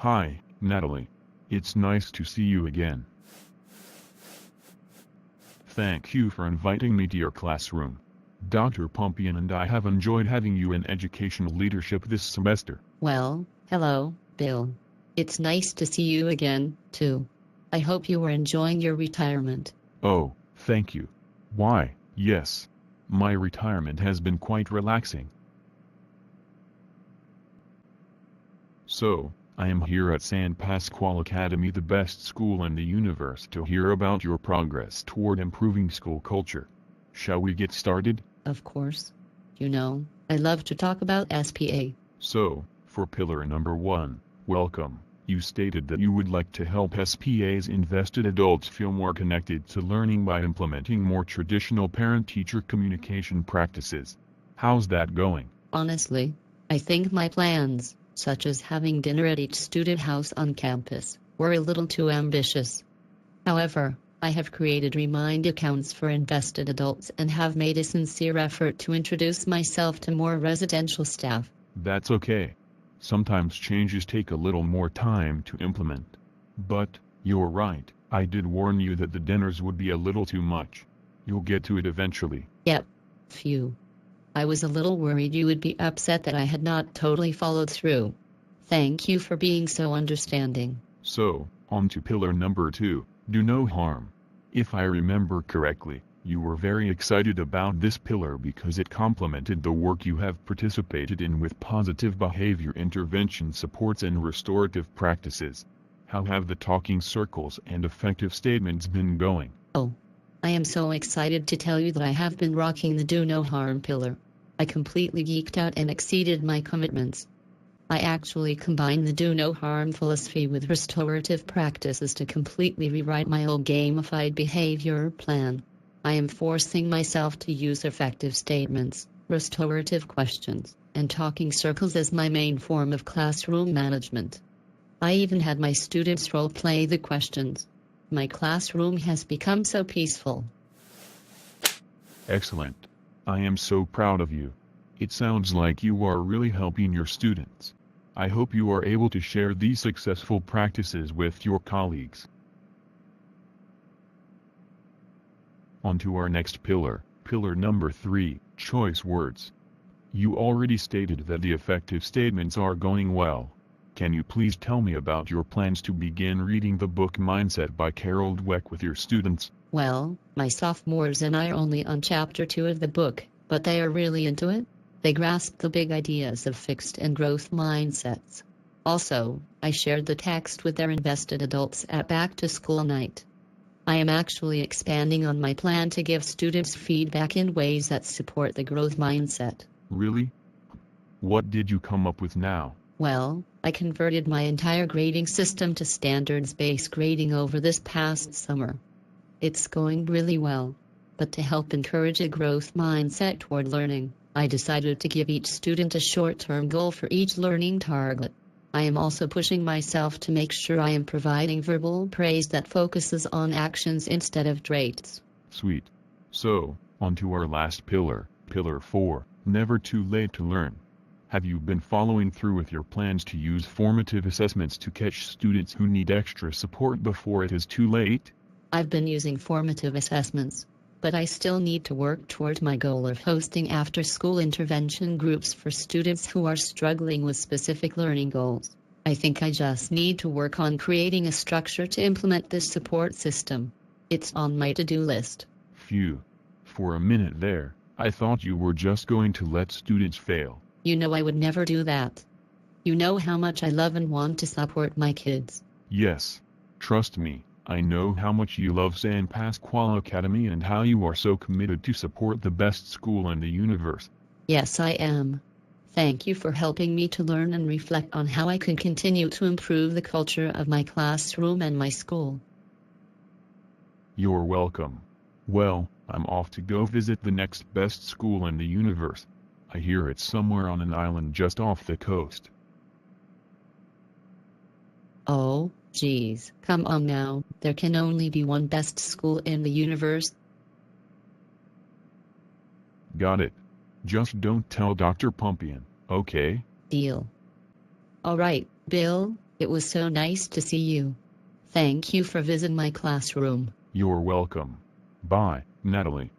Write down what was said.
Hi, Natalie. It's nice to see you again. Thank you for inviting me to your classroom. Dr. Pompian and I have enjoyed having you in educational leadership this semester. Well, hello, Bill. It's nice to see you again, too. I hope you are enjoying your retirement. Oh, thank you. Why, yes. My retirement has been quite relaxing. So, I am here at San Pasqual Academy, the best school in the universe, to hear about your progress toward improving school culture. Shall we get started? Of course. You know, I love to talk about SPA. So, for pillar number 1, welcome. You stated that you would like to help SPA's invested adults feel more connected to learning by implementing more traditional parent-teacher communication practices. How's that going? Honestly, I think my plans, such as having dinner at each student house on campus, were a little too ambitious. However, I have created remind accounts for invested adults and have made a sincere effort to introduce myself to more residential staff. That's okay. Sometimes changes take a little more time to implement. But, you're right, I did warn you that the dinners would be a little too much. You'll get to it eventually. Yep. Phew. I was a little worried you would be upset that I had not totally followed through. Thank you for being so understanding. So, on to pillar number 2, do no harm. If I remember correctly, you were very excited about this pillar because it complemented the work you have participated in with positive behavior intervention supports and restorative practices. How have the talking circles and effective statements been going? Oh, I am so excited to tell you that I have been rocking the do no harm pillar. I completely geeked out and exceeded my commitments. I actually combined the do no harm philosophy with restorative practices to completely rewrite my old gamified behavior plan. I am forcing myself to use effective statements, restorative questions, and talking circles as my main form of classroom management. I even had my students role-play the questions. My classroom has become so peaceful. Excellent. I am so proud of you. It sounds like you are really helping your students. I hope you are able to share these successful practices with your colleagues. On to our next pillar, pillar number 3, choice words. You already stated that the effective statements are going well. Can you please tell me about your plans to begin reading the book Mindset by Carol Dweck with your students? Well, my sophomores and I are only on chapter 2 of the book, but they are really into it. They grasp the big ideas of fixed and growth mindsets. Also, I shared the text with their invested adults at back to school night. I am actually expanding on my plan to give students feedback in ways that support the growth mindset. Really? What did you come up with now? Well, I converted my entire grading system to standards-based grading over this past summer. It's going really well. But to help encourage a growth mindset toward learning, I decided to give each student a short-term goal for each learning target. I am also pushing myself to make sure I am providing verbal praise that focuses on actions instead of traits. Sweet. So, on to our last pillar, pillar 4, never too late to learn. Have you been following through with your plans to use formative assessments to catch students who need extra support before it is too late? I've been using formative assessments, but I still need to work toward my goal of hosting after-school intervention groups for students who are struggling with specific learning goals. I think I just need to work on creating a structure to implement this support system. It's on my to-do list. Phew. For a minute there, I thought you were just going to let students fail. You know I would never do that. You know how much I love and want to support my kids. Yes. Trust me, I know how much you love San Pasqual Academy and how you are so committed to support the best school in the universe. Yes, I am. Thank you for helping me to learn and reflect on how I can continue to improve the culture of my classroom and my school. You're welcome. Well, I'm off to go visit the next best school in the universe. I hear it's somewhere on an island just off the coast. Oh, geez, come on now, there can only be one best school in the universe. Got it. Just don't tell Dr. Pompian, okay? Deal. All right, Bill, It was so nice to see you. Thank you for visiting my classroom. You're welcome. Bye, Natalie.